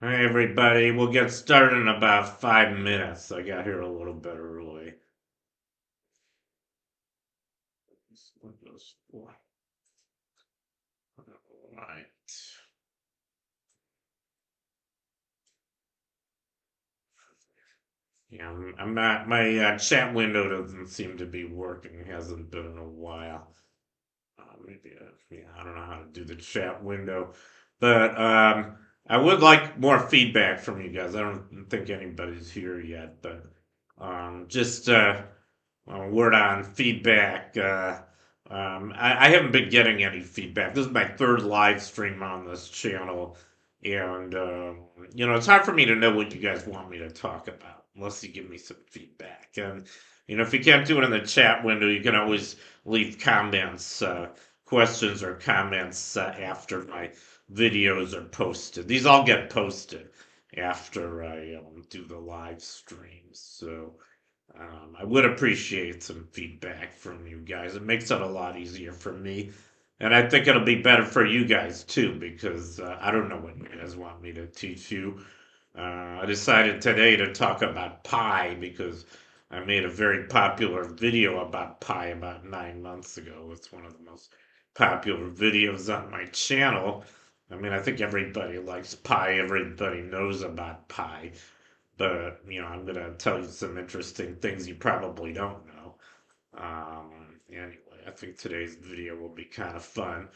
Hey everybody, we'll get started in about 5 minutes. I got here a little bit early. Windows 4. Alright. Yeah, I'm not, my chat window doesn't seem to be working. It hasn't been in a while. Maybe, yeah, I don't know how to do the chat window. But I would like more feedback from you guys. I don't think anybody's here yet, but just word on feedback. I haven't been getting any feedback. This is my third live stream on this channel, and it's hard for me to know what you guys want me to talk about unless you give me some feedback. And if you can't do it in the chat window, you can always leave comments, questions, or comments after my videos are posted. These all get posted after I do the live streams, so. I would appreciate some feedback from you guys. It makes it a lot easier for me. And I think it'll be better for you guys too, because I don't know what you guys want me to teach you. I decided today to talk about pi because I made a very popular video about pi about 9 months ago. It's one of the most popular videos on my channel. I mean, I think everybody likes pi, everybody knows about pi. But, I'm going to tell you some interesting things you probably don't know. Anyway, I think today's video will be kind of fun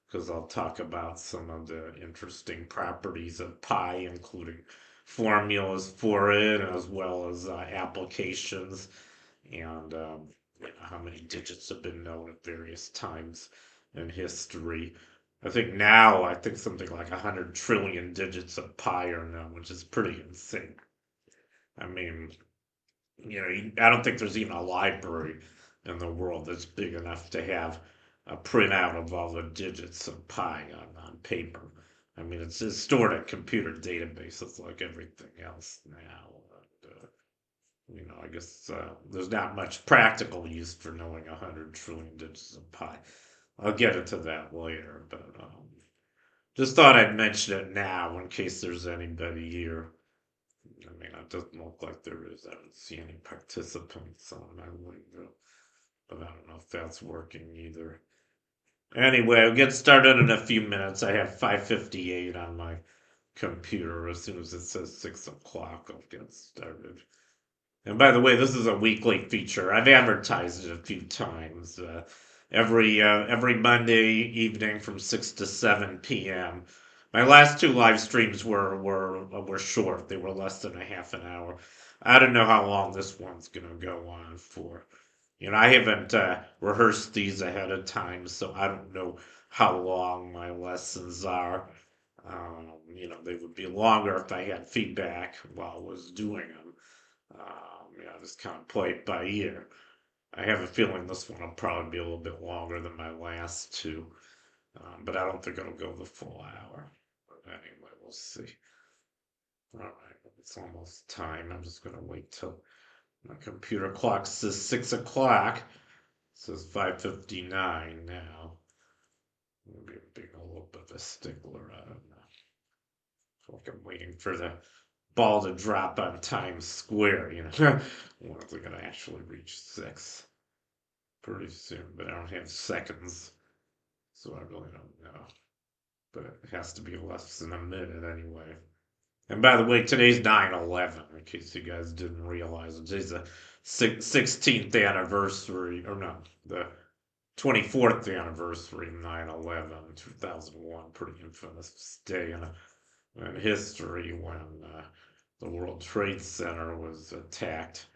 because I'll talk about some of the interesting properties of pi, including formulas for it, as well as applications and how many digits have been known at various times in history. I think something like 100 trillion digits of pi are known, which is pretty insane. I mean, I don't think there's even a library in the world that's big enough to have a printout of all the digits of pi on paper. I mean, it's stored in computer databases like everything else now. And, I guess there's not much practical use for knowing 100 trillion digits of pi. I'll get into that later, but just thought I'd mention it now in case there's anybody here. I mean, it doesn't look like there is. I don't see any participants on my window, but I don't know if that's working either. Anyway, I'll get started in a few minutes. I have 5:58 on my computer. As soon as it says 6 o'clock, I'll get started. And by the way, this is a weekly feature. I've advertised it a few times. Every Monday evening from 6 to 7 p.m. My last two live streams were short. They were less than a half an hour. I don't know how long this one's gonna go on for. I haven't rehearsed these ahead of time, so I don't know how long my lessons are. They would be longer if I had feedback while I was doing them. Just kind of play it by ear. I have a feeling this one will probably be a little bit longer than my last two, but I don't think it'll go the full hour. But anyway, we'll see. All right, it's almost time. I'm just gonna wait till my computer clock says 6 o'clock. It says 5:59 now. Maybe I'm being a little bit of a stickler. I don't know. Like I'm waiting for the ball to drop on Times Square. When's it gonna actually reach 6? Pretty soon, but I don't have seconds, so I really don't know. But it has to be less than a minute anyway. And by the way, today's 9/11, in case you guys didn't realize it. Today's the 16th anniversary, or no, the 24th anniversary of 9/11, 2001. Pretty infamous day in history when the World Trade Center was attacked.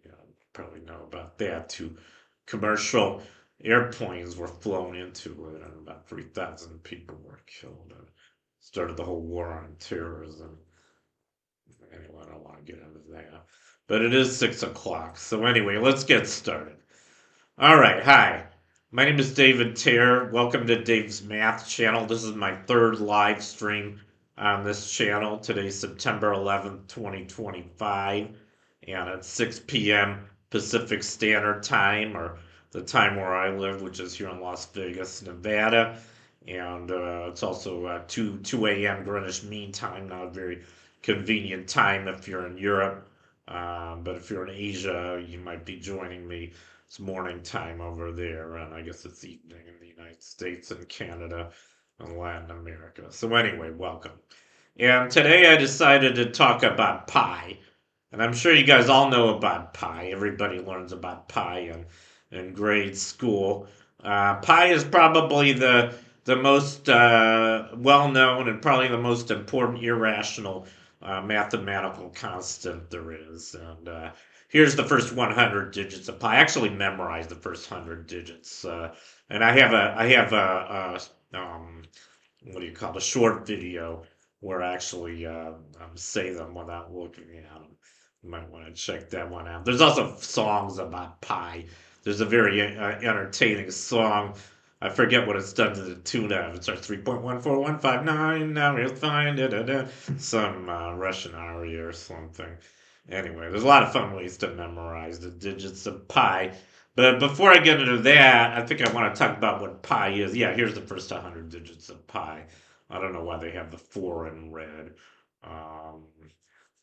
You probably know about that. Two commercial airplanes were flown into it, and about 3,000 people were killed. And started the whole war on terrorism. Anyway, I don't want to get into that. But it is 6 o'clock. So, anyway, let's get started. All right, hi. My name is David Terr. Welcome to Dave's Math channel. This is my third live stream on this channel. Today's September 11th, 2025, and it's 6 p.m. Pacific Standard Time, or the time where I live, which is here in Las Vegas, Nevada. and it's also 2 a.m. Greenwich Mean Time, not a very convenient time if you're in Europe. But if you're in Asia, you might be joining me. It's morning time over there, and I guess it's evening in the United States and Canada and Latin America. So anyway, welcome. And today I decided to talk about pi. And I'm sure you guys all know about pi. Everybody learns about pi in grade school. Pi is probably the most well known and probably the most important irrational mathematical constant there is. And here's the first 100 digits of pi. I actually memorized the first 100 digits. And I have a what do you call it, a short video where I actually say them without looking at them. You might want to check that one out. There's also songs about pi. There's a very entertaining song. I forget what it's done to the tune of. It starts 3.14159. Now we'll find it. Some Russian aria or something. Anyway, there's a lot of fun ways to memorize the digits of pi. But before I get into that, I think I want to talk about what pi is. Yeah, here's the first 100 digits of pi. I don't know why they have the 4 in red. Um,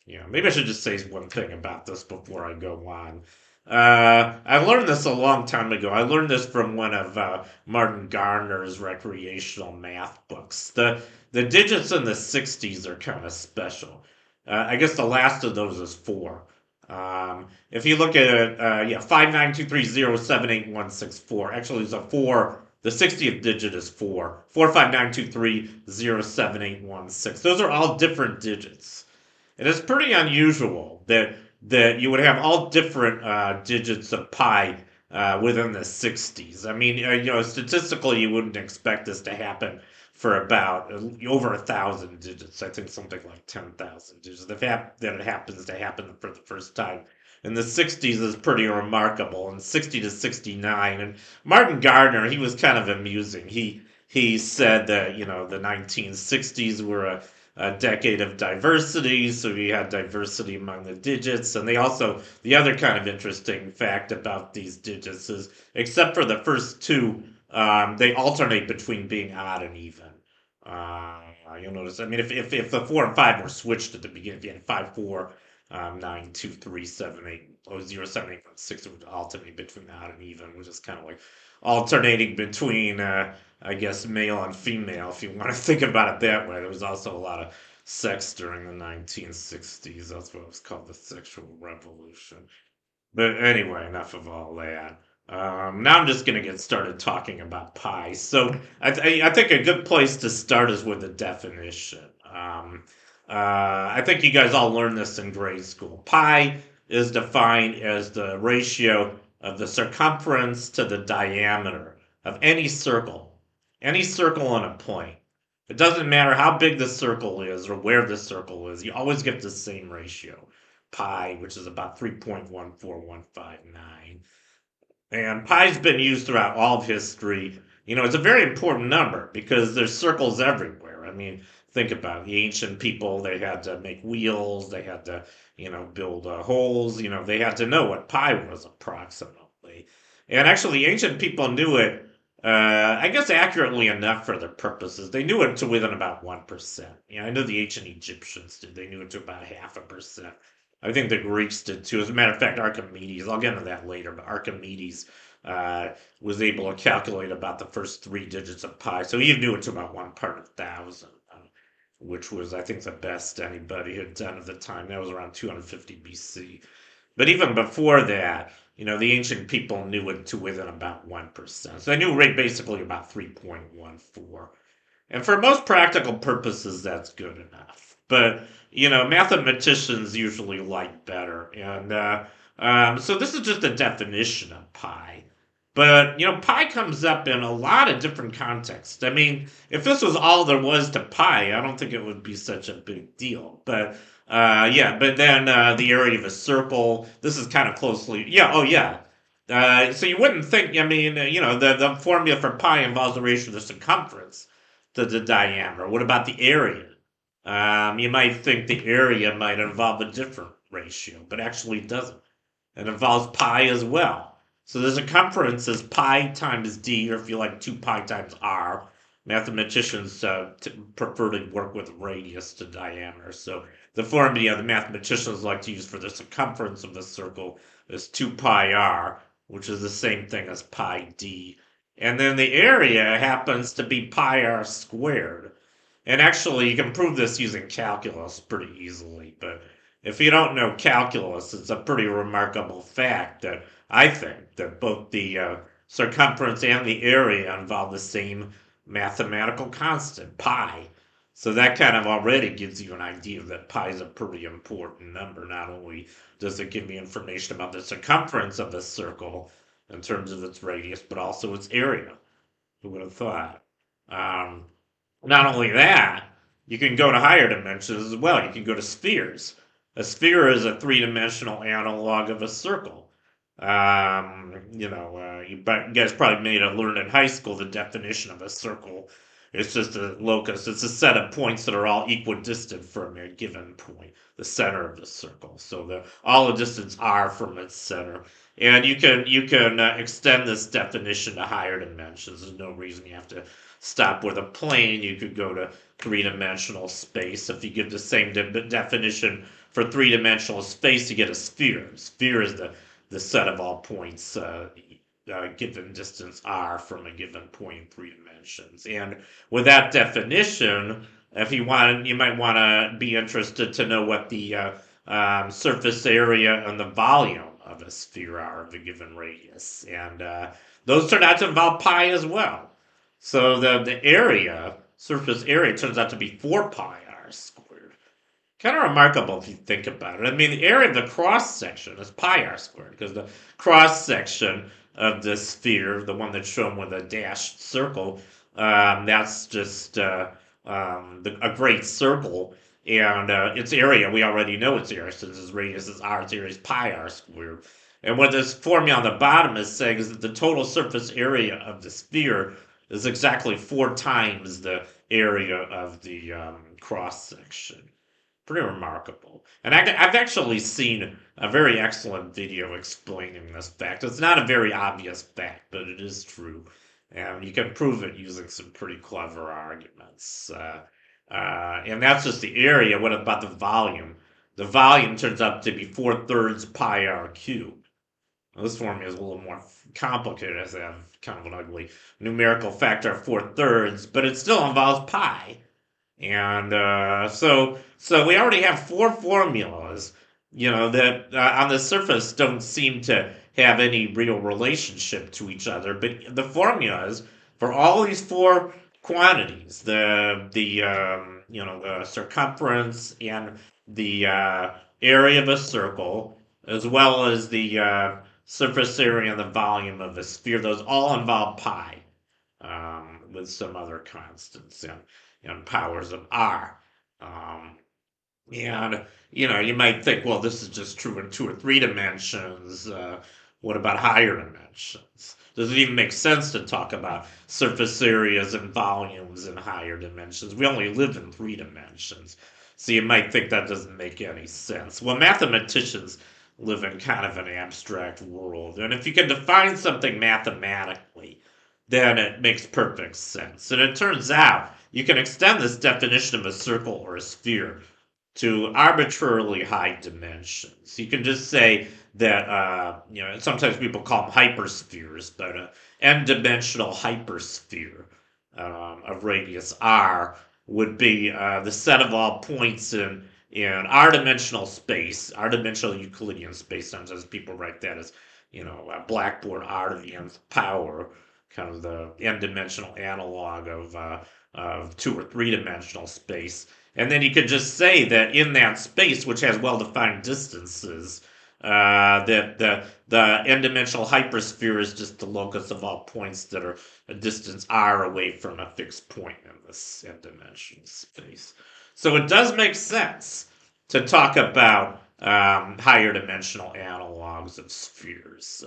yeah, maybe I should just say one thing about this before I go on. I learned this a long time ago. I learned this from one of Martin Gardner's recreational math books. The digits in the 60s are kind of special. I guess the last of those is 4. If you look at it, yeah, 59230786164. Actually, it's a 4. The 60th digit is 4. 45923078116. Those are all different digits. And it's pretty unusual that you would have all different digits of pi within the 60s. I mean, statistically, you wouldn't expect this to happen for about over 1,000 digits. I think something like 10,000 digits. The fact that it happens to happen for the first time in the 60s is pretty remarkable. And 60 to 69, and Martin Gardner, he was kind of amusing. He said that the 1960s were a decade of diversity, so we had diversity among the digits. And the other kind of interesting fact about these digits is, except for the first two, they alternate between being odd and even. You'll notice, I mean, if the 4 and 5 were switched at the beginning, if you had 5, 4, 9, 2, 3, 7, 8, 0, 7, 8, 6, it would alternate between odd and even, which is kind of like alternating between I guess male and female, if you want to think about it that way. There was also a lot of sex during the 1960s. That's what it was called, the sexual revolution. But anyway, enough of all that. Now I'm just going to get started talking about pi. So I think a good place to start is with a definition. I think you guys all learned this in grade school. Pi is defined as the ratio of the circumference to the diameter of any circle on a plane. It doesn't matter how big the circle is or where the circle is, you always get the same ratio. Pi, which is about 3.14159. And pi's been used throughout all of history. It's a very important number because there's circles everywhere. I mean, think about it. The ancient people, they had to make wheels, they had to, build holes, they had to know what pi was approximately. And actually, ancient people knew it, I guess, accurately enough for their purposes. They knew it to within about 1%. I know the ancient Egyptians did. They knew it to about 0.5%. I think the Greeks did too. As a matter of fact, Archimedes, I'll get into that later, but Archimedes was able to calculate about the first 3 digits of pi. So he knew it to about 1 part of 1,000, which was, I think, the best anybody had done at the time. That was around 250 BC. But even before that, the ancient people knew it to within about 1%. So they knew basically about 3.14. And for most practical purposes, that's good enough. But, mathematicians usually like better. And so this is just a definition of pi. But, pi comes up in a lot of different contexts. I mean, if this was all there was to pi, I don't think it would be such a big deal. But, yeah, but then the area of a circle, this is kind of closely, yeah, oh, yeah. So you wouldn't think, I mean, the formula for pi involves the ratio of the circumference to the diameter. What about the area? You might think the area might involve a different ratio, but actually it doesn't. It involves pi as well. So the circumference is pi times d, or if you like, 2 pi times r. mathematicians prefer to work with radius to diameter. So the formula the mathematicians like to use for the circumference of the circle is 2 pi r, which is the same thing as pi d. And then the area happens to be pi r squared. And actually, you can prove this using calculus pretty easily. But if you don't know calculus, it's a pretty remarkable fact that I think that both the circumference and the area involve the same mathematical constant, pi. So that kind of already gives you an idea that pi is a pretty important number. Not only does it give me information about the circumference of the circle in terms of its radius, but also its area. Who would have thought? Um, Not only that, you can go to higher dimensions as well. You can go to spheres. A sphere is a three-dimensional analog of a circle. You guys probably made a learn in high school the definition of a circle. It's just a locus. It's a set of points that are all equidistant from a given point, the center of the circle. So all the distance r from its center. And you can extend this definition to higher dimensions. There's no reason you have to stop with a plane. You could go to three-dimensional space. If you give the same definition for three-dimensional space, you get a sphere. Sphere is the set of all points given distance r from a given point in three dimensions. And with that definition, if you want, you might want to be interested to know what the surface area and the volume of a sphere are of a given radius. And those turn out to involve pi as well. So the area, surface area, turns out to be 4 pi r squared. Kind of remarkable if you think about it. I mean, the area of the cross section is pi r squared because the cross section of the sphere, the one that's shown with a dashed circle, that's just a great circle. And its area, we already know its area since its radius is r, its area is pi r squared. And what this formula on the bottom is saying is that the total surface area of the sphere is exactly 4 times the area of the cross section. Pretty remarkable. And I've actually seen a very excellent video explaining this fact. It's not a very obvious fact, but it is true. And you can prove it using some pretty clever arguments. And that's just the area. What about the volume? The volume turns out to be 4/3 pi r cubed. Now, this formula is a little more complicated as I have kind of an ugly numerical factor of 4/3, but it still involves pi. And so we already have 4 formulas, that on the surface don't seem to have any real relationship to each other. But the formulas for all these 4 quantities, the circumference and the area of a circle, as well as the surface area and the volume of a sphere, those all involve pi, with some other constants and powers of r. And you might think, well, this is just true in 2 or 3 dimensions. What about higher dimensions? Does it even make sense to talk about surface areas and volumes in higher dimensions? We only live in 3 dimensions. So you might think that doesn't make any sense. Well, mathematicians live in kind of an abstract world. And if you can define something mathematically, then it makes perfect sense. And it turns out you can extend this definition of a circle or a sphere to arbitrarily high dimensions. You can just say that, sometimes people call them hyperspheres, but an n-dimensional hypersphere of radius r would be the set of all points in r-dimensional space, r-dimensional Euclidean space. Sometimes people write that as, a Blackboard r to the nth power, kind of the n-dimensional analog of 2 or 3-dimensional space. And then you could just say that in that space, which has well-defined distances, that the n-dimensional hypersphere is just the locus of all points that are a distance r away from a fixed point in this n-dimensional space. So it does make sense to talk about higher dimensional analogs of spheres.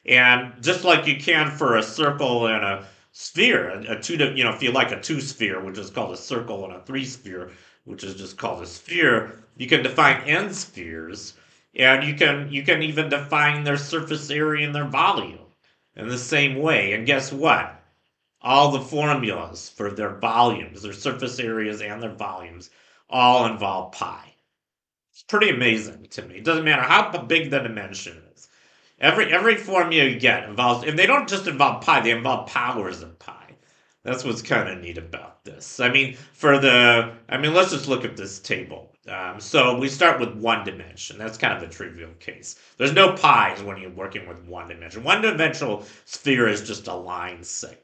And just like you can for a circle and a sphere, if you like a 2-sphere, which is called a circle, and a 3-sphere, which is just called a sphere, you can define n spheres, and you can even define their surface area and their volume in the same way. And guess what? all the formulas for their volumes, their surface areas, and their volumes all involve pi. It's pretty amazing to me. It doesn't matter how big the dimension is. Every formula you get involves, and they don't just involve pi; they involve powers of pi. That's what's kind of neat about this. Let's just look at this table. So we start with one dimension. That's kind of a trivial case. There's no pi's when you're working with one dimension. One dimensional sphere is just a line segment.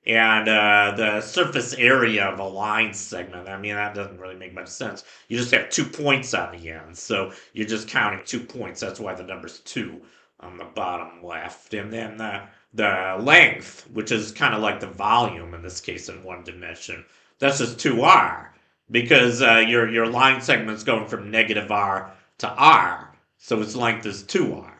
And the surface area of a line segment, that doesn't really make much sense. You just have 2 points on the end. So you're just counting 2 points. That's why the number's 2 on the bottom left. And then the length, which is kind of like the volume in this case in one dimension, that's just 2r because your line segment's going from negative r to r, so its length is 2r.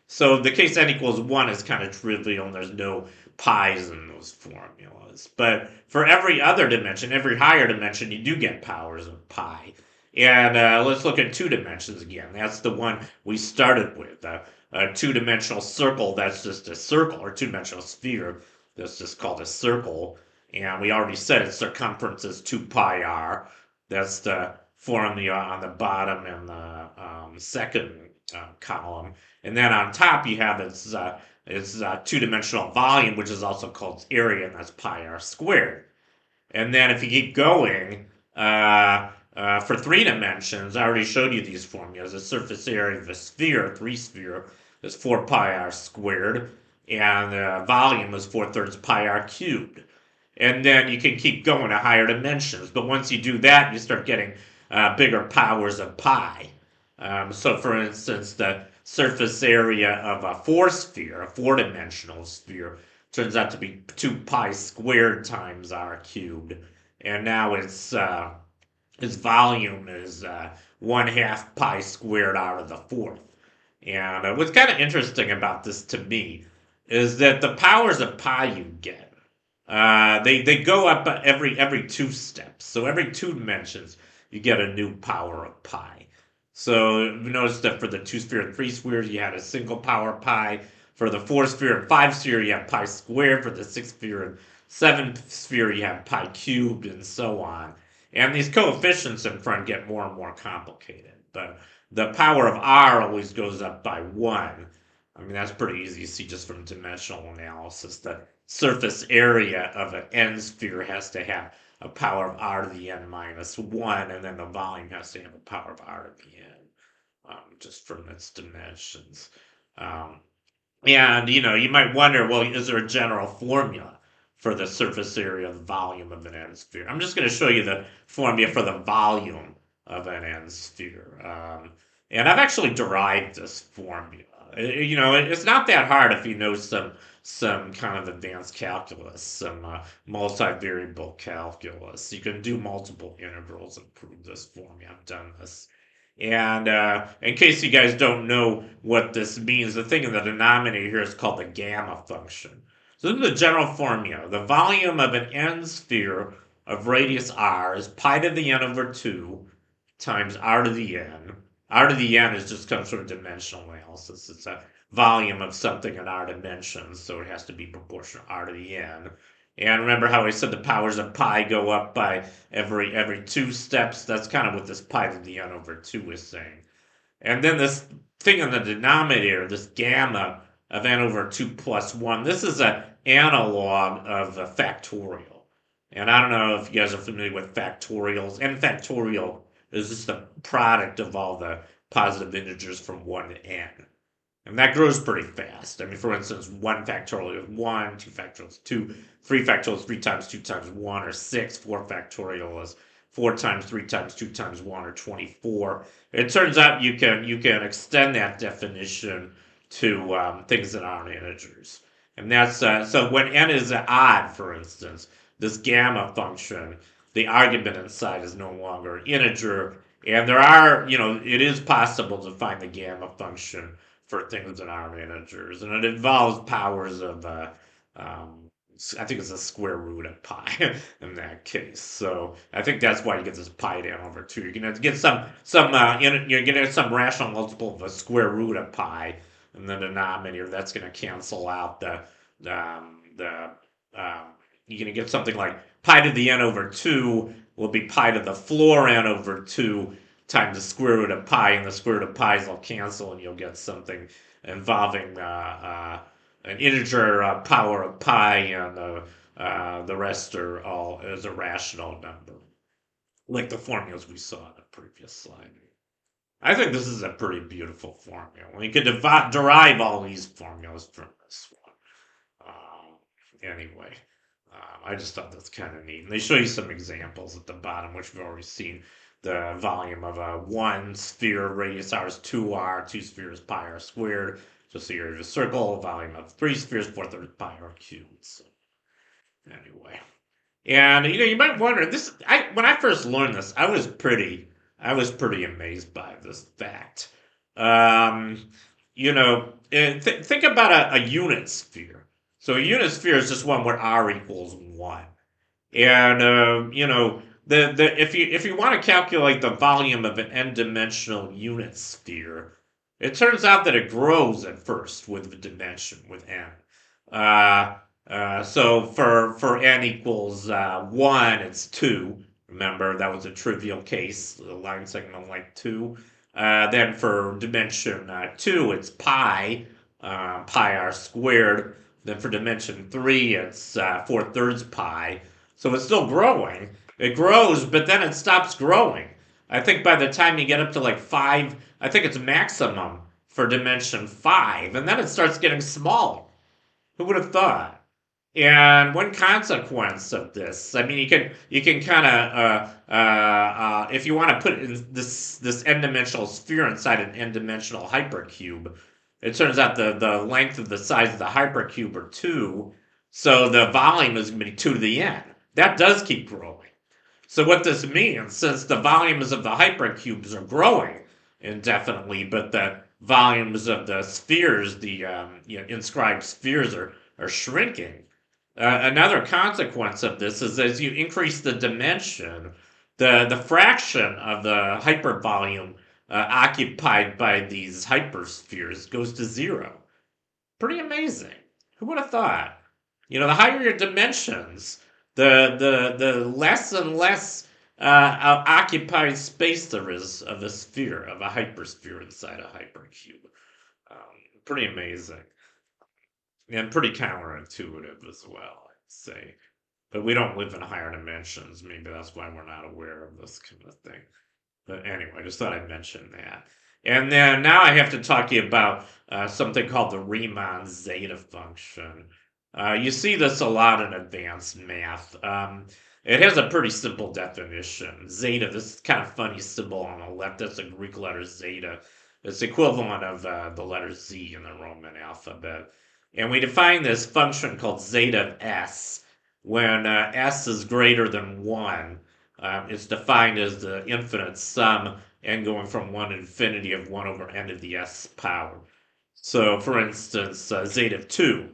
So the case n equals 1 is kind of trivial and there's no pi's in those formulas. But for every other dimension, every higher dimension, you do get powers of pi. And let's look at two dimensions again. That's the one we started with. A two-dimensional circle, that's just a circle, or two-dimensional sphere, that's just called a circle. And we already said its circumference is 2 pi r. That's the formula on the bottom and the second column. And then on top you have its two-dimensional volume, which is also called its area, and that's pi r squared. And then if you keep going, for 3 dimensions, I already showed you these formulas. The surface area of a sphere, 3-sphere, is 4 pi r squared, and the volume is 4/3 pi r cubed. And then you can keep going to higher dimensions. But once you do that, you start getting bigger powers of pi. So, for instance, the surface area of a 4-sphere, a 4-dimensional sphere, turns out to be 2 pi squared times r cubed. And now its volume is 1/2 pi squared r to the 4th. And what's kind of interesting about this to me is that the powers of pi you get, they go up every 2 steps. So every 2 dimensions, you get a new power of pi. So you notice that for the 2-sphere and 3-sphere, you had a single power pi. For the 4-sphere and 5-sphere, you have pi squared. For the 6-sphere and 7-sphere, you have pi cubed, and so on. And these coefficients in front get more and more complicated. But the power of r always goes up by 1. That's pretty easy to see just from dimensional analysis. The surface area of an n sphere has to have a power of r to the n minus 1, and then the volume has to have a power of r to the n, just from its dimensions. And you might wonder, well, is there a general formula for the surface area of the volume of an n sphere? I'm just going to show you the formula for the volume of an n sphere. And I've actually derived this formula. It's not that hard if you know some kind of advanced calculus, some multivariable calculus. You can do multiple integrals and prove this formula. I've done this. And in case you guys don't know what this means, the thing in the denominator here is called the gamma function. So this is the general formula. The volume of an n sphere of radius r is pi to the n over 2 times r to the n. R to the n is just comes from dimensional analysis. It's a volume of something in r dimensions, so it has to be proportional r to the n. And remember how I said the powers of pi go up by every 2 steps? That's kind of what this pi to the n over 2 is saying. And then this thing in the denominator, this gamma of n over 2 plus 1, this is an analog of a factorial. And I don't know if you guys are familiar with factorials. N factorial is just the product of all the positive integers from 1 to n. And that grows pretty fast. For instance, 1 factorial is 1, 2 factorial is 2, 3 factorial is 3 times 2 times 1, or 6. 4 factorial is 4 times 3 times 2 times 1, or 24. It turns out you can extend that definition to things that aren't integers. And that's so when n is odd, for instance, this gamma function, the argument inside is no longer an integer. And it is possible to find the gamma function for things that aren't integers, and it involves powers of I think it's a square root of pi in that case. So I think that's why you get this pi down over 2. You're gonna get you're gonna get some rational multiple of a square root of pi in the denominator. That's gonna cancel out the you're going to get something like pi to the n over 2 will be pi to the floor n over 2 times the square root of pi, and the square root of pi's will cancel, and you'll get something involving an integer power of pi, and the rest are all as a rational number, like the formulas we saw in the previous slide. I think this is a pretty beautiful formula. You could derive all these formulas from this one. Anyway, I just thought that's kind of neat. And they show you some examples at the bottom, which we've already seen. The volume of a 1 sphere, radius r is 2r, 2 spheres pi r squared. Just the area of a circle, volume of 3 spheres, 4/3 pi r cubed. So, anyway. And you might wonder this. When I first learned this, I was pretty amazed by this fact. Think about a unit sphere. So a unit sphere is just one where r equals 1. And if you want to calculate the volume of an n-dimensional unit sphere, it turns out that it grows at first with the dimension with n. So for n equals 1, it's 2. Remember, that was a trivial case, a line segment like 2. Then for dimension 2, it's pi, pi r squared. Then for dimension 3, it's 4/3 pi. So it's still growing. It grows, but then it stops growing. I think by the time you get up to like 5, I think it's maximum for dimension 5, and then it starts getting smaller. Who would have thought? And one consequence of this, I mean, you can kind of if you want to put this n-dimensional sphere inside an n-dimensional hypercube, it turns out the length of the size of the hypercube are 2, so the volume is going to be 2 to the n. That does keep growing. So what this means, since the volumes of the hypercubes are growing indefinitely, but the volumes of the spheres, the inscribed spheres, are shrinking. Another consequence of this is as you increase the dimension, the fraction of the hypervolume occupied by these hyperspheres goes to 0. Pretty amazing. Who would have thought? The higher your dimensions, the less and less occupied space there is of a sphere, of a hypersphere inside a hypercube. Pretty amazing. And pretty counterintuitive as well, I'd say. But we don't live in higher dimensions. Maybe that's why we're not aware of this kind of thing. But anyway, I just thought I'd mention that. And then now I have to talk to you about something called the Riemann zeta function. You see this a lot in advanced math. It has a pretty simple definition. Zeta, this kind of funny symbol on the left, that's a Greek letter zeta. It's the equivalent of the letter Z in the Roman alphabet. And we define this function called zeta of s when s is greater than 1. It's defined as the infinite sum n going from 1 to infinity of 1 over n to the s power. So, for instance, zeta of 2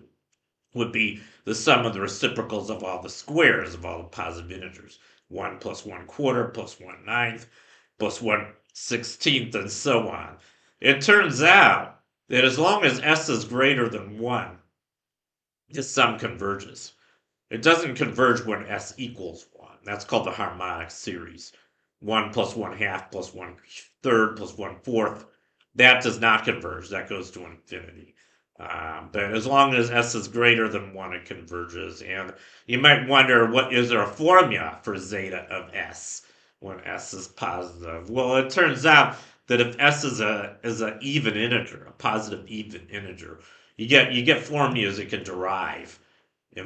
would be the sum of the reciprocals of all the squares of all the positive integers. 1 plus 1/4 plus 1/9 plus 1/16, and so on. It turns out that as long as s is greater than 1, this sum converges. It doesn't converge when s equals 1. That's called the harmonic series. 1 plus 1/2 plus 1/3 plus 1/4. That does not converge. That goes to infinity. But as long as s is greater than 1, it converges. And you might wonder, is there a formula for zeta of s when s is positive? Well, it turns out that if s is a even integer, a positive even integer, you get formulas you can derive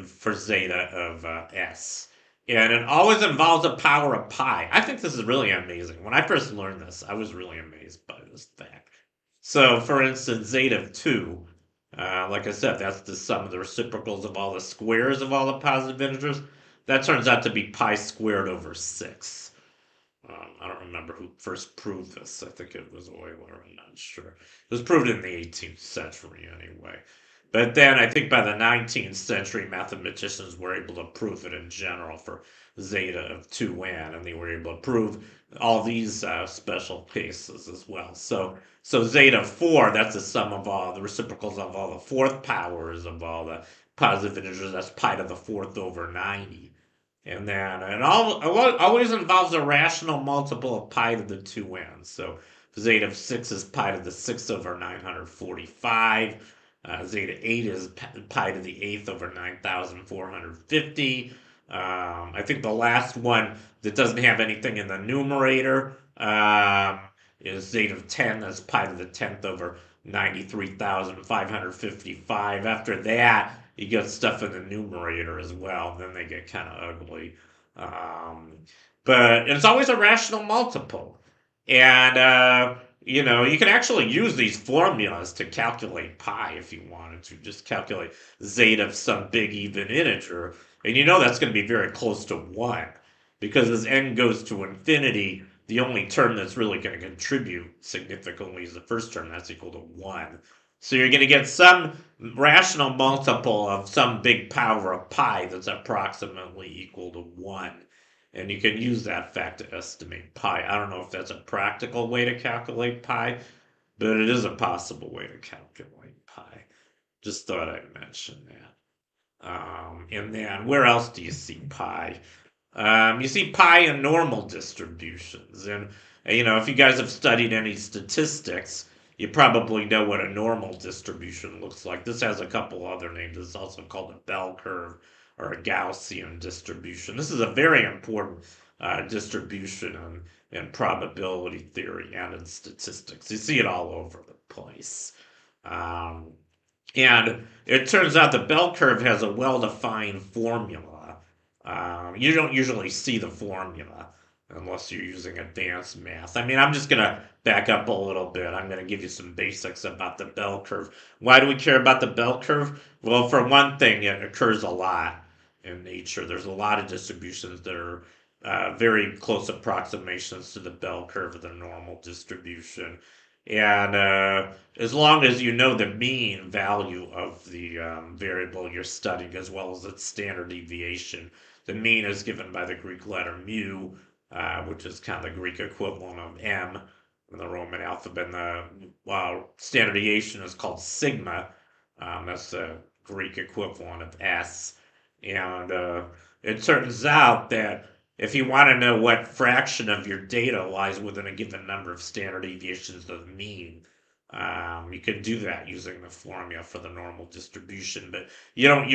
for zeta of s. And it always involves a power of pi. I think this is really amazing. When I first learned this, I was really amazed by this fact. So, for instance, zeta of 2, like I said, that's the sum of the reciprocals of all the squares of all the positive integers. That turns out to be pi squared over 6. I don't remember who first proved this. I think it was Euler. I'm not sure. It was proved in the 18th century anyway. But then I think by the 19th century, mathematicians were able to prove it in general for zeta of 2n, and they were able to prove all these special cases as well. So zeta of 4, that's the sum of all the reciprocals of all the fourth powers of all the positive integers, that's pi to the fourth over 90. And then always involves a rational multiple of pi to the 2n. So zeta of 6 is pi to the 6th over 945. Zeta 8 is pi to the 8th over 9,450. I think the last one that doesn't have anything in the numerator is zeta of 10, that's pi to the 10th over 93,555. After that, you get stuff in the numerator as well. Then they get kind of ugly. Um, but it's always a rational multiple. And, you can actually use these formulas to calculate pi if you wanted to. Just calculate zeta of some big even integer. And you know that's going to be very close to 1. Because as n goes to infinity, the only term that's really going to contribute significantly is the first term. That's equal to 1. So you're going to get some rational multiple of some big power of pi that's approximately equal to 1. And you can use that fact to estimate pi. I don't know if that's a practical way to calculate pi, but it is a possible way to calculate pi. Just thought I'd mention that. And then where else do you see pi? You see pi in normal distributions. And, if you guys have studied any statistics, you probably know what a normal distribution looks like. This has a couple other names. It's also called a bell curve or a Gaussian distribution. This is a very important distribution in probability theory and in statistics. You see it all over the place. Um, and it turns out the bell curve has a well-defined formula. You don't usually see the formula unless you're using advanced math. I mean, I'm just going to back up a little bit. I'm going to give you some basics about the bell curve. Why do we care about the bell curve? Well, for one thing, it occurs a lot in nature. There's a lot of distributions that are very close approximations to the bell curve of the normal distribution. And as long as you know the mean value of the variable you're studying as well as its standard deviation, the mean is given by the Greek letter mu, which is kind of the Greek equivalent of m in the Roman alphabet. And the standard deviation is called sigma. That's the Greek equivalent of s. And it turns out that if you want to know what fraction of your data lies within a given number of standard deviations of the mean, you can do that using the formula for the normal distribution. But you don't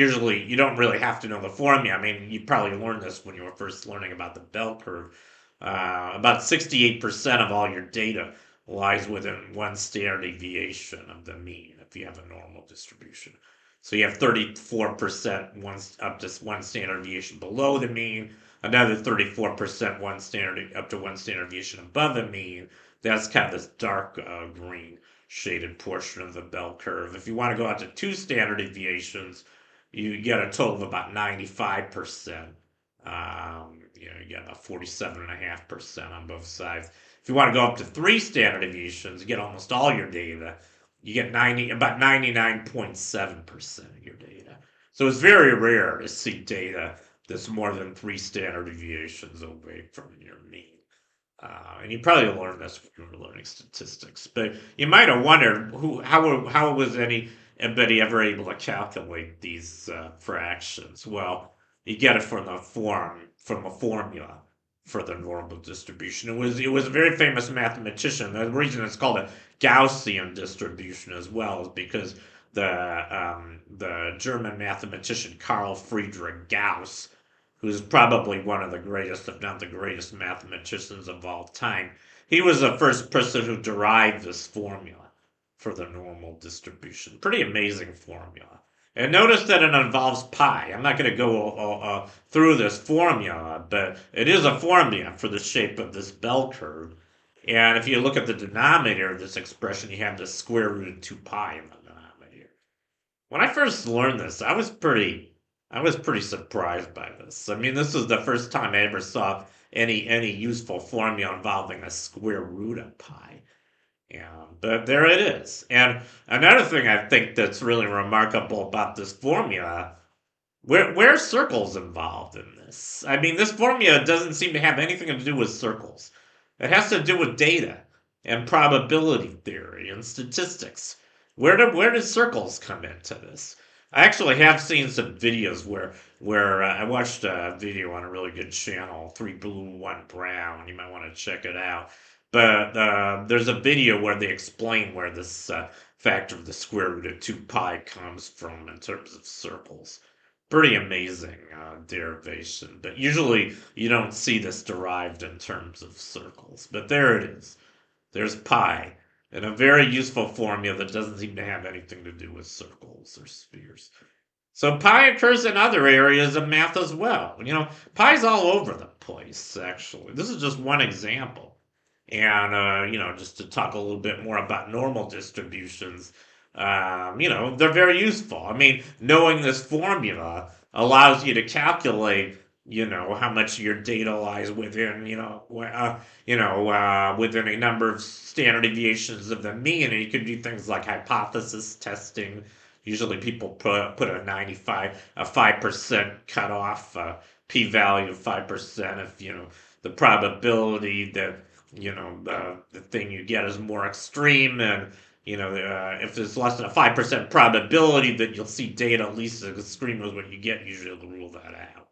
really have to know the formula. I mean, you probably learned this when you were first learning about the bell curve. About 68% of all your data lies within one standard deviation of the mean if you have a normal distribution. So you have 34% up to one standard deviation below the mean, another 34% up to one standard deviation above the mean. That's kind of this dark green shaded portion of the bell curve. If you want to go out to 2 standard deviations, you get a total of about 95%. You get about 47.5% on both sides. If you want to go up to 3 standard deviations, you get almost all your data. You get about 99.7% of your data. So it's very rare to see data that's more than 3 standard deviations away from your mean. And you probably learned this when you were learning statistics. But you might have wondered how was anybody ever able to calculate these fractions? Well, you get it from a formula for the normal distribution. It was a very famous mathematician. The reason it's called a Gaussian distribution as well is because the German mathematician Carl Friedrich Gauss, who's probably one of the greatest, if not the greatest, mathematicians of all time, he was the first person who derived this formula for the normal distribution. Pretty amazing formula. And notice that it involves pi. I'm not going to go through this formula, but it is a formula for the shape of this bell curve. And if you look at the denominator of this expression, you have the square root of 2 pi in the denominator. When I first learned this, I was pretty surprised by this. I mean, this was the first time I ever saw any useful formula involving a square root of pi. Yeah, but there it is. And another thing I think that's really remarkable about this formula, where circles involved in this? I mean, this formula doesn't seem to have anything to do with circles. It has to do with data and probability theory and statistics. Where do circles come into this? I actually have seen some videos where I watched a video on a really good channel, Three Blue, One Brown. You might want to check it out. But there's a video where they explain where this factor of the square root of 2 pi comes from in terms of circles. Pretty amazing derivation. But usually you don't see this derived in terms of circles. But there it is. There's pi, and a very useful formula that doesn't seem to have anything to do with circles or spheres. So pi occurs in other areas of math as well. Pi's all over the place, actually. This is just one example. And, just to talk a little bit more about normal distributions, they're very useful. I mean, knowing this formula allows you to calculate, how much of your data lies within, within a number of standard deviations of the mean. And you can do things like hypothesis testing. Usually people put a 5% cutoff, p-value of 5% if, the probability that the thing you get is more extreme, and if there's less than a 5% probability that you'll see data at least as extreme as what you get, usually they'll rule that out.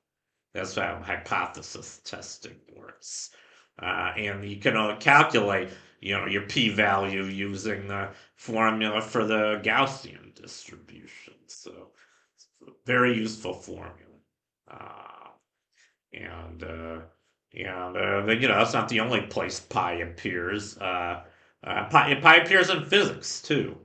That's how hypothesis testing works. And you can calculate your p-value using the formula for the Gaussian distribution. So it's a very useful formula. Uh, and that's not the only place pi appears. Pi appears in physics too.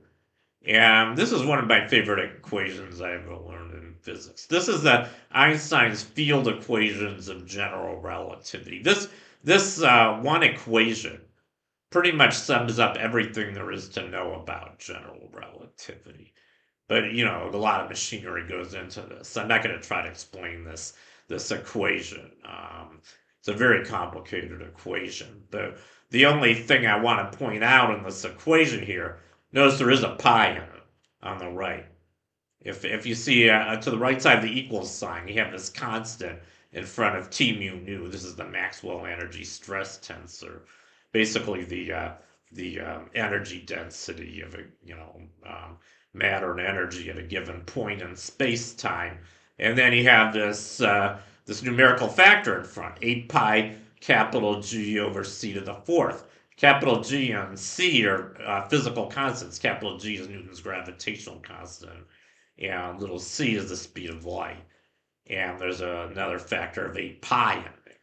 And this is one of my favorite equations I ever learned in physics. This is the Einstein's field equations of general relativity. This one equation pretty much sums up everything there is to know about general relativity. But a lot of machinery goes into this. I'm not going to try to explain this equation. It's a very complicated equation. The only thing I want to point out in this equation here, notice there is a pi in it on the right. If you see to the right side of the equals sign, you have this constant in front of T mu nu. This is the Maxwell energy stress tensor, basically the energy density of matter and energy at a given point in space time. And then you have this numerical factor in front, 8 pi capital G over c to the fourth. Capital G and c are physical constants. Capital G is Newton's gravitational constant, and little c is the speed of light. And there's another factor of 8 pi in there.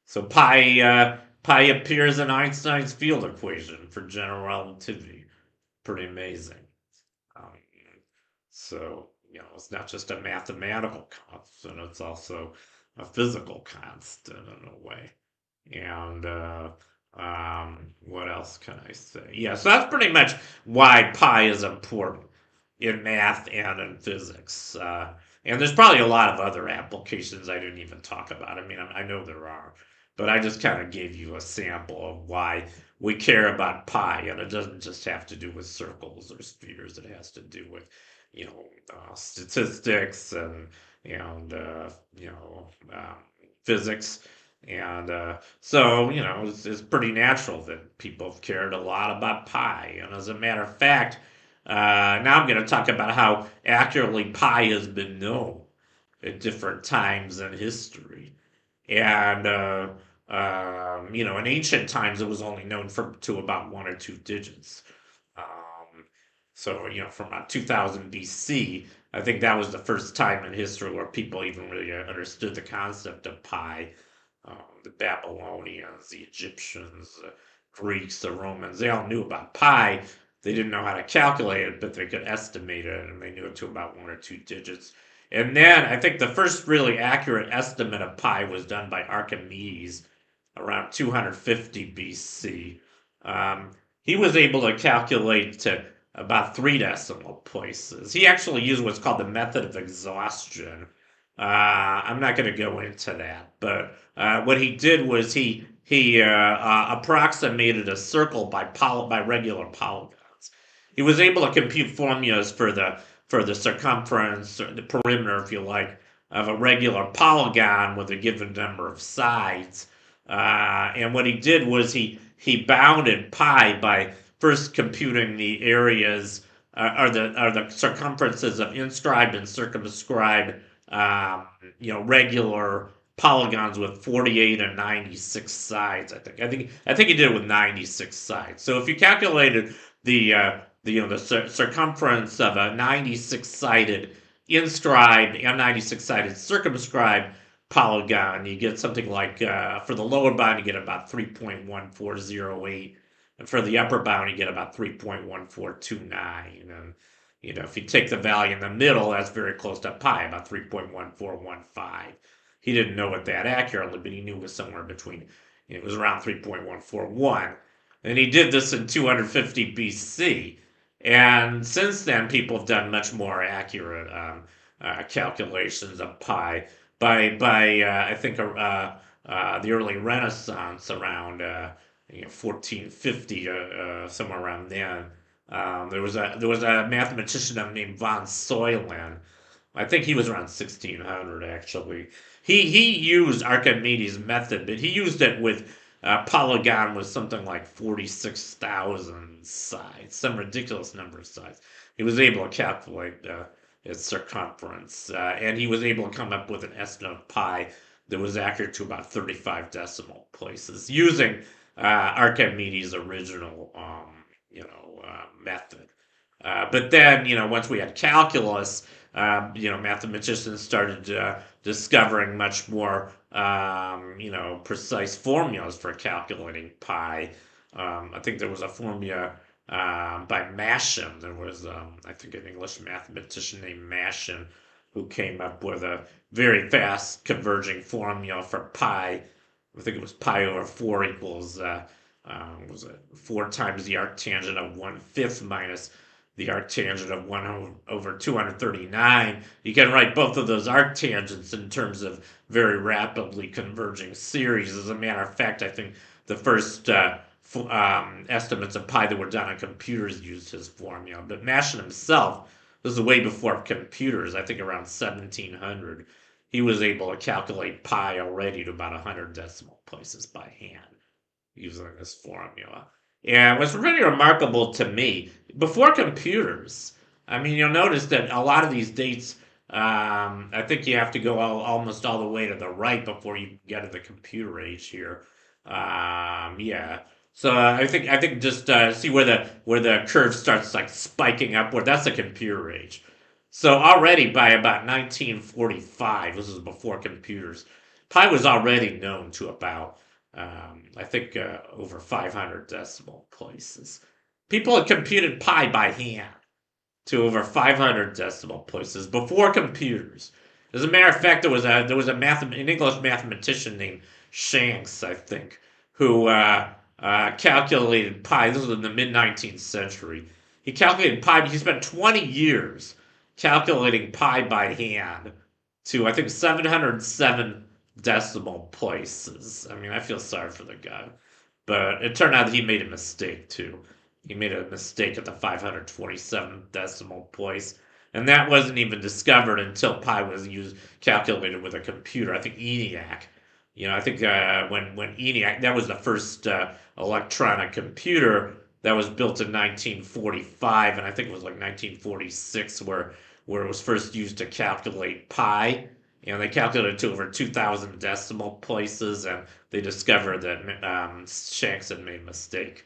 So pi appears in Einstein's field equation for general relativity. Pretty amazing. Um, so, it's not just a mathematical constant, it's also a physical constant in a way. And what else can I say? Yeah, so that's pretty much why pi is important in math and in physics. And there's probably a lot of other applications I didn't even talk about. I mean, I know there are, but I just kind of gave you a sample of why we care about pi, and it doesn't just have to do with circles or spheres. It has to do with, statistics and physics. And so, it's pretty natural that people have cared a lot about pi. And as a matter of fact, now I'm going to talk about how accurately pi has been known at different times in history. And, in ancient times, it was only known to about 1 or 2 digits. So, from about 2000 BC, I think that was the first time in history where people even really understood the concept of pi. The Babylonians, the Egyptians, the Greeks, the Romans, they all knew about pi. They didn't know how to calculate it, but they could estimate it, and they knew it to about 1 or 2 digits. And then I think the first really accurate estimate of pi was done by Archimedes around 250 BC. He was able to calculate to about 3 decimal places. He actually used what's called the method of exhaustion. I'm not going to go into that, but what he did was he approximated a circle by regular polygons. He was able to compute formulas for the circumference, or the perimeter, if you like, of a regular polygon with a given number of sides. And what he did was he bounded pi by first computing the areas are the circumferences of inscribed and circumscribed, um, regular polygons with 48 and 96 sides. I think he did it with 96 sides. So if you calculated the circumference of a 96 sided inscribed and 96 sided circumscribed polygon, you get something like, for the lower bound you get about 3.1408, and for the upper bound you get about 3.1429. And if you take the value in the middle, that's very close to pi, about 3.1415. He didn't know it that accurately, but he knew it was somewhere between, it was around 3.141. And he did this in 250 BC. And since then, people have done much more accurate calculations of pi. By I think the early Renaissance, around 1450, somewhere around then, there was a mathematician named von Soylent. I think he was around 1600 actually. He used Archimedes' method, but he used it with polygon with something like 46,000 sides, some ridiculous number of sides. He was able to calculate its circumference, and he was able to come up with an estimate of pi that was accurate to about 35 decimal places using Archimedes' original method. But then, once we had calculus, mathematicians started discovering much more, precise formulas for calculating pi. I think there was a formula by Maschin. There was, I think, an English mathematician named Maschin who came up with a very fast converging formula for pi. I think it was pi over 4 equals, was it 4 times the arctangent of 1/5 minus the arctangent of 1 over 239. You can write both of those arctangents in terms of very rapidly converging series. As a matter of fact, I think the first estimates of pi that were done on computers used his formula. But Maschin himself, this is way before computers, I think around 1700, he was able to calculate pi already to about 100 decimal places by hand using this formula. And what's really remarkable to me, before computers, I mean, you'll notice that a lot of these dates, I think you have to go almost all the way to the right before you get to the computer age here. Yeah. So I think just see where the curve starts like spiking upward. That's the computer age. So already by about 1945, this is before computers, pi was already known to about, I think, over 500 decimal places. People had computed pi by hand to over 500 decimal places before computers. As a matter of fact, an English mathematician named Shanks, I think, who calculated pi. This was in the mid 19th century. He calculated pi. He spent 20 years calculating pi by hand to, I think, 707 decimal places. I mean, I feel sorry for the guy. But it turned out that he made a mistake too. He made a mistake at the 527th decimal place. And that wasn't even discovered until pi was calculated with a computer. I think ENIAC. I think when ENIAC, that was the first electronic computer that was built in 1945, and I think it was like 1946 where it was first used to calculate pi. They calculated to over 2,000 decimal places, and they discovered that Shanks had made a mistake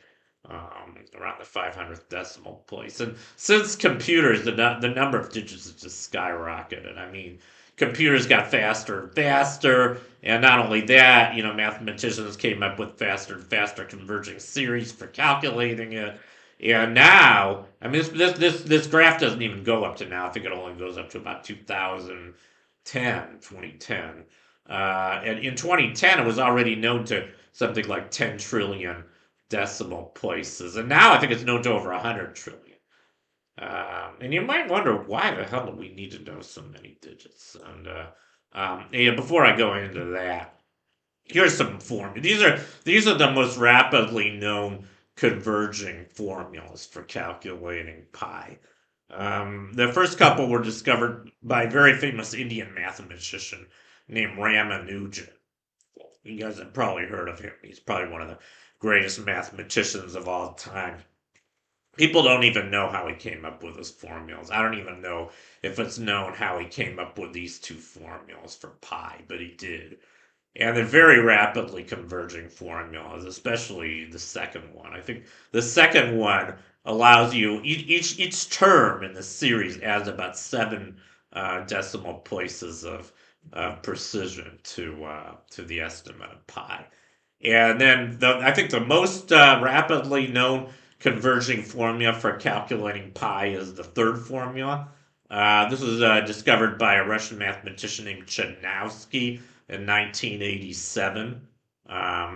around the 500th decimal place. And since computers, the number of digits has just skyrocketed. I mean, computers got faster and faster, and not only that, mathematicians came up with faster and faster converging series for calculating it. And now, I mean, this graph doesn't even go up to now. I think it only goes up to about 2010. And in 2010, it was already known to something like 10 trillion decimal places. And now I think it's known to over 100 trillion. And you might wonder, why the hell do we need to know so many digits? And before I go into that, here's some formulas. These are the most rapidly known converging formulas for calculating pi. The first couple were discovered by a very famous Indian mathematician named Ramanujan. You guys have probably heard of him. He's probably one of the greatest mathematicians of all time. People don't even know how he came up with his formulas. I don't even know if it's known how he came up with these two formulas for pi, but he did. And they're very rapidly converging formulas, especially the second one. I think the second one allows you each term in the series adds about seven decimal places of precision to the estimate of pi. And then I think the most rapidly known converging formula for calculating pi is the third formula. This was discovered by a Russian mathematician named Chernovsky in 1987.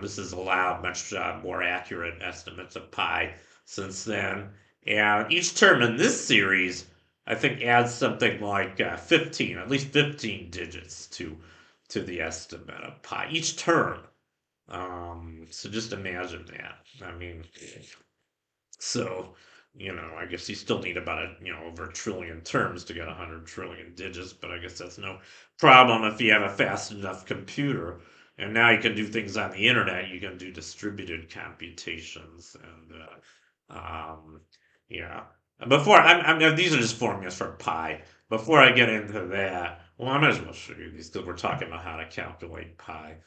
This has allowed much more accurate estimates of pi since then. And each term in this series, I think, adds something like 15, at least 15 digits to the estimate of pi. Each term. So just imagine that. I mean, so, I guess you still need about over a trillion terms to get 100 trillion digits, but I guess that's no problem if you have a fast enough computer. And now you can do things on the internet. You can do distributed computations and, yeah. Before, these are just formulas for pi. Before I get into that, well, I might as well show you these because we're talking about how to calculate pi.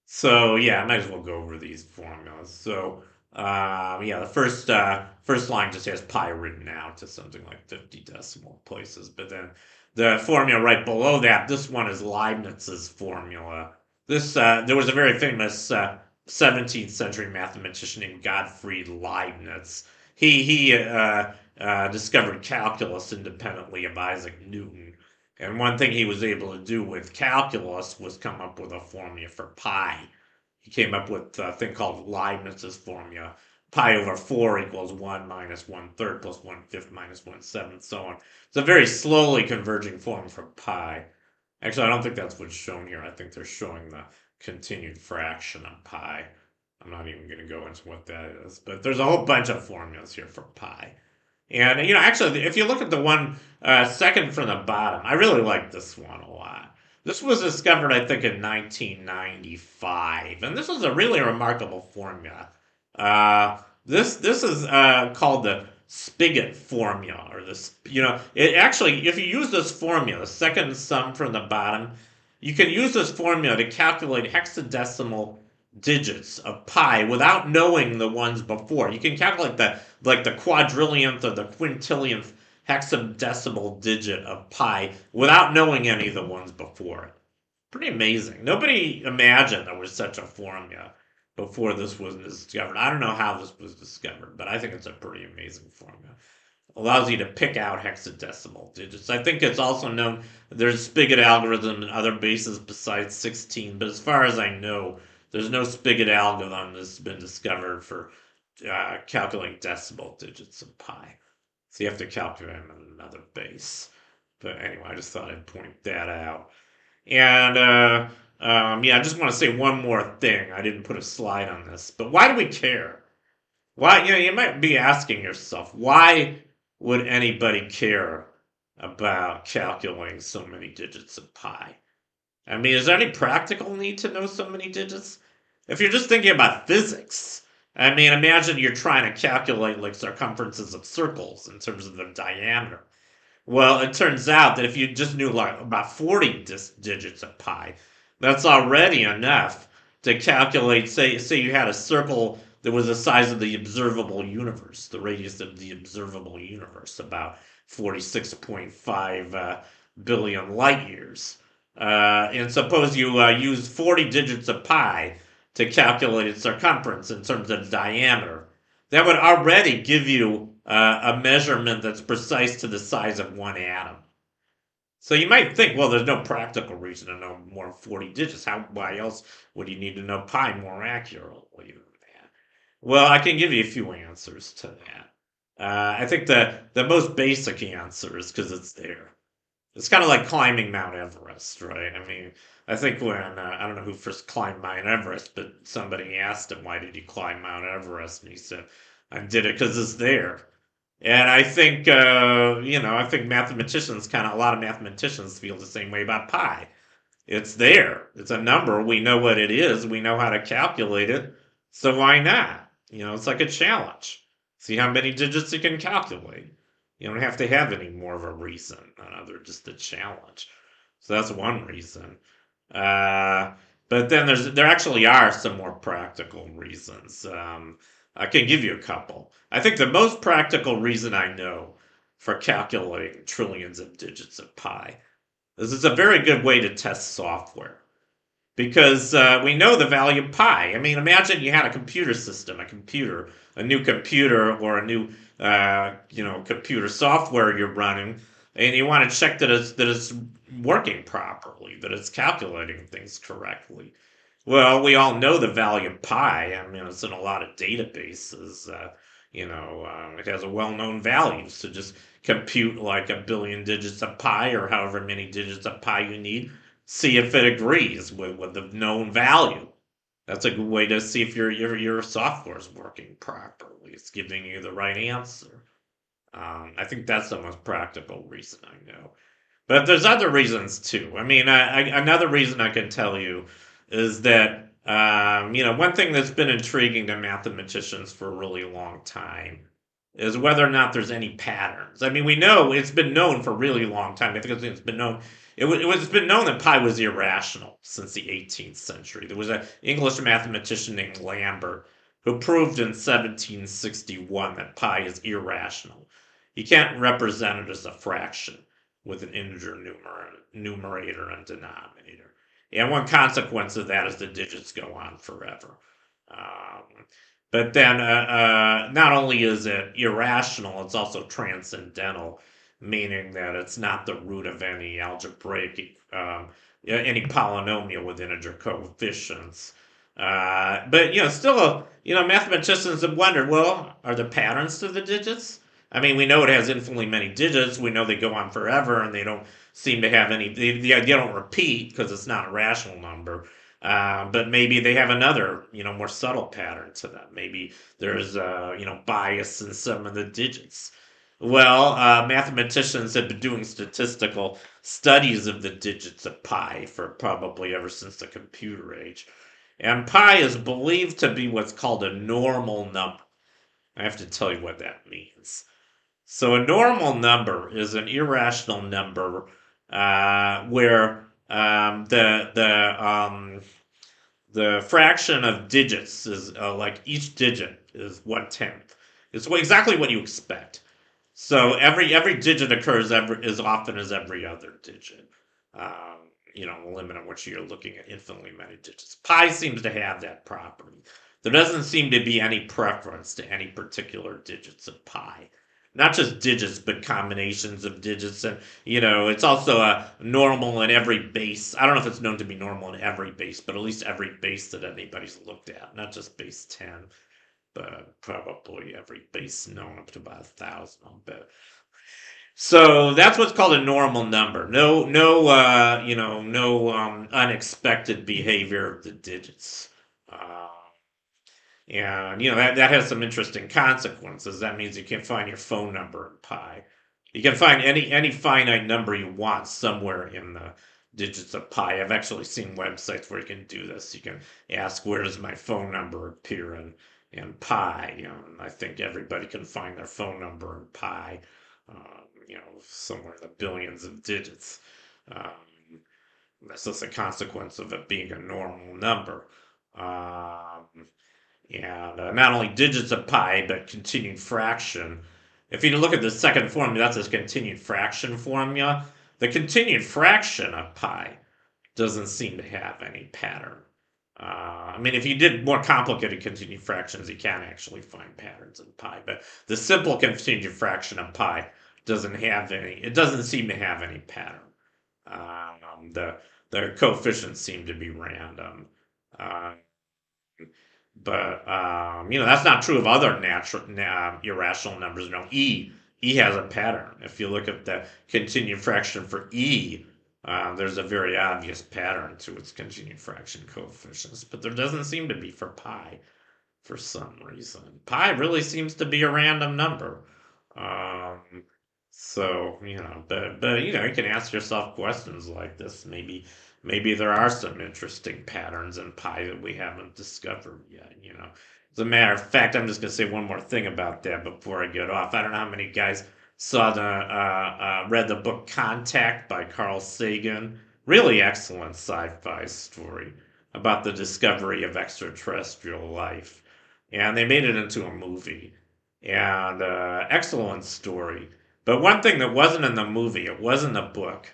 So yeah, I might as well go over these formulas. So yeah, the first line just has pi written out to something like 50 decimal places, but then the formula right below that, this one is Leibniz's formula. This there was a very famous 17th century mathematician named Gottfried Leibniz. He discovered calculus independently of Isaac Newton. And one thing he was able to do with calculus was come up with a formula for pi. He came up with a thing called Leibniz's formula. Pi over 4 equals 1 minus 1/3 plus 1/5 minus 1/7, so on. It's a very slowly converging form for pi. Actually, I don't think that's what's shown here. I think they're showing the continued fraction of pi. I'm not even going to go into what that is. But there's a whole bunch of formulas here for pi. And actually, if you look at the one second from the bottom, I really like this one a lot. This was discovered, I think, in 1995, and this was a really remarkable formula. This is called the spigot formula, or this. It actually, if you use this formula, the second sum from the bottom, you can use this formula to calculate hexadecimal digits of pi without knowing the ones before. You can calculate the quadrillionth or the quintillionth hexadecimal digit of pi without knowing any of the ones before it. Pretty amazing. Nobody imagined there was such a formula before this was discovered. I don't know how this was discovered, but I think it's a pretty amazing formula. Allows you to pick out hexadecimal digits. I think it's also known there's spigot algorithm and other bases besides 16, but as far as I know, there's no spigot algorithm that's been discovered for calculating decimal digits of pi. So you have to calculate them in another base. But anyway, I just thought I'd point that out. And yeah, I just want to say one more thing. I didn't put a slide on this, but why do we care? Why, you might be asking yourself, why would anybody care about calculating so many digits of pi? I mean, is there any practical need to know so many digits? If you're just thinking about physics, I mean, imagine you're trying to calculate like circumferences of circles in terms of their diameter. Well, it turns out that if you just knew like about 40 digits of pi, that's already enough to calculate. Say you had a circle that was the size of the observable universe, the radius of the observable universe, about 46.5 billion light years. And suppose you use 40 digits of pi to calculate its circumference in terms of diameter. That would already give you a measurement that's precise to the size of one atom. So you might think, well, there's no practical reason to know more than 40 digits. Why else would you need to know pi more accurately than that? Well, I can give you a few answers to that. I think the most basic answer is because it's there. It's kind of like climbing Mount Everest, right? I mean, I think when, I don't know who first climbed Mount Everest, but somebody asked him, why did you climb Mount Everest? And he said, I did it because it's there. And I think, I think a lot of mathematicians feel the same way about pi. It's there. It's a number. We know what it is. We know how to calculate it. So why not? It's like a challenge. See how many digits you can calculate. You don't have to have any more of a reason other just a challenge. So that's one reason. Uh, but then there actually are some more practical reasons. I can give you a couple. I think the most practical reason I know for calculating trillions of digits of pi is it's a very good way to test software because we know the value of pi. I mean, imagine you had a computer system, a new computer, or a new computer software you're running, and you want to check that it's working properly, that it's calculating things correctly. Well, we all know the value of pi. I mean, it's in a lot of databases. It has a well-known value. So just compute like a billion digits of pi or however many digits of pi you need. See if it agrees with the known value. That's a good way to see if your software is working properly. It's giving you the right answer. I think that's the most practical reason I know. But there's other reasons too. I mean, another reason I can tell you is that one thing that's been intriguing to mathematicians for a really long time is whether or not there's any patterns. I mean, we know it's been known for a really long time. I think it's been known. It's been known that pi was irrational since the 18th century. There was an English mathematician named Lambert who proved in 1761 that pi is irrational. You can't represent it as a fraction with an integer numerator and denominator. And one consequence of that is the digits go on forever. Um, but then, not only is it irrational, it's also transcendental, meaning that it's not the root of any algebraic, any polynomial with integer coefficients. But still, mathematicians have wondered, well, are there patterns to the digits? I mean, we know it has infinitely many digits. We know they go on forever, and they don't seem to have any. They don't repeat because it's not a rational number. But maybe they have another, more subtle pattern to them. Maybe there's, bias in some of the digits. Well, mathematicians have been doing statistical studies of the digits of pi for probably ever since the computer age. And pi is believed to be what's called a normal number. I have to tell you what that means. So a normal number is an irrational number where the fraction of digits is like each digit is 1/10. It's exactly what you expect. So every digit occurs as often as every other digit. The limit on which you're looking at infinitely many digits. Pi seems to have that property. There doesn't seem to be any preference to any particular digits of pi. Not just digits, but combinations of digits. And, it's also normal in every base. I don't know if it's known to be normal in every base, but at least every base that anybody's looked at. Not just base 10, but probably every base known up to about 1,000, I'll bet. So that's what's called a normal number. No unexpected behavior of the digits. Uh, and that has some interesting consequences. That means you can find your phone number in pi. You can find any finite number you want somewhere in the digits of pi. I've actually seen websites where you can do this. You can ask where does my phone number appear in pi. And I think everybody can find their phone number in pi. Somewhere in the billions of digits. That's just a consequence of it being a normal number. Um, and not only digits of pi, but continued fraction. If you look at the second formula, that's a continued fraction formula. The continued fraction of pi doesn't seem to have any pattern. I mean, if you did more complicated continued fractions, you can actually find patterns in pi. But the simple continued fraction of pi doesn't have any. It doesn't seem to have any pattern. The coefficients seem to be random. Uh, but that's not true of other natural irrational numbers. E has a pattern. If you look at the continued fraction for E, there's a very obvious pattern to its continued fraction coefficients, but there doesn't seem to be for pi for some reason. Pi really seems to be a random number. So, but you can ask yourself questions like this. Maybe maybe there are some interesting patterns in pi that we haven't discovered yet, you know. As a matter of fact, I'm just going to say one more thing about that before I get off. I don't know how many guys saw read the book Contact by Carl Sagan. Really excellent sci-fi story about the discovery of extraterrestrial life. And they made it into a movie. And excellent story. But one thing that wasn't in the movie, it was in the book,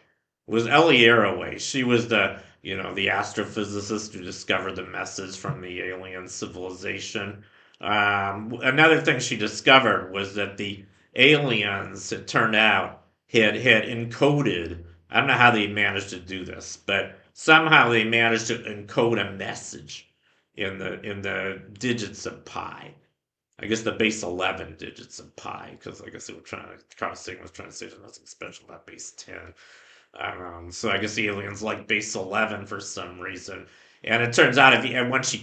was Ellie Arroway. She was the astrophysicist who discovered the message from the alien civilization. Another thing she discovered was that the aliens, it turned out, had encoded. I don't know how they managed to do this, but somehow they managed to encode a message in the digits of pi. I guess the base 11 digits of pi, because I guess they were Carl Sagan was trying to say there's nothing special about base 10. So I guess the aliens like base 11 for some reason. And it turns out, and when she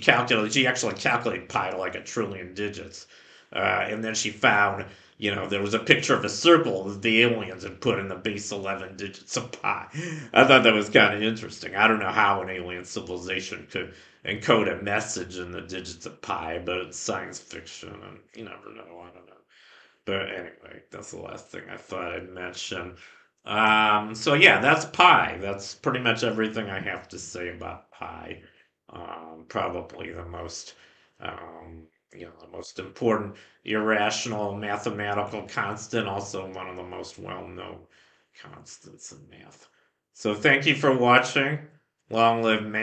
actually calculated pi to like a trillion digits. And then she found, there was a picture of a circle that the aliens had put in the base 11 digits of pi. I thought that was kind of interesting. I don't know how an alien civilization could encode a message in the digits of pi, but it's science fiction, and you never know. I don't know. But anyway, that's the last thing I thought I'd mention. So yeah, that's pi. That's pretty much everything I have to say about pi. Probably the most important irrational mathematical constant, also one of the most well-known constants in math. So thank you for watching. Long live man.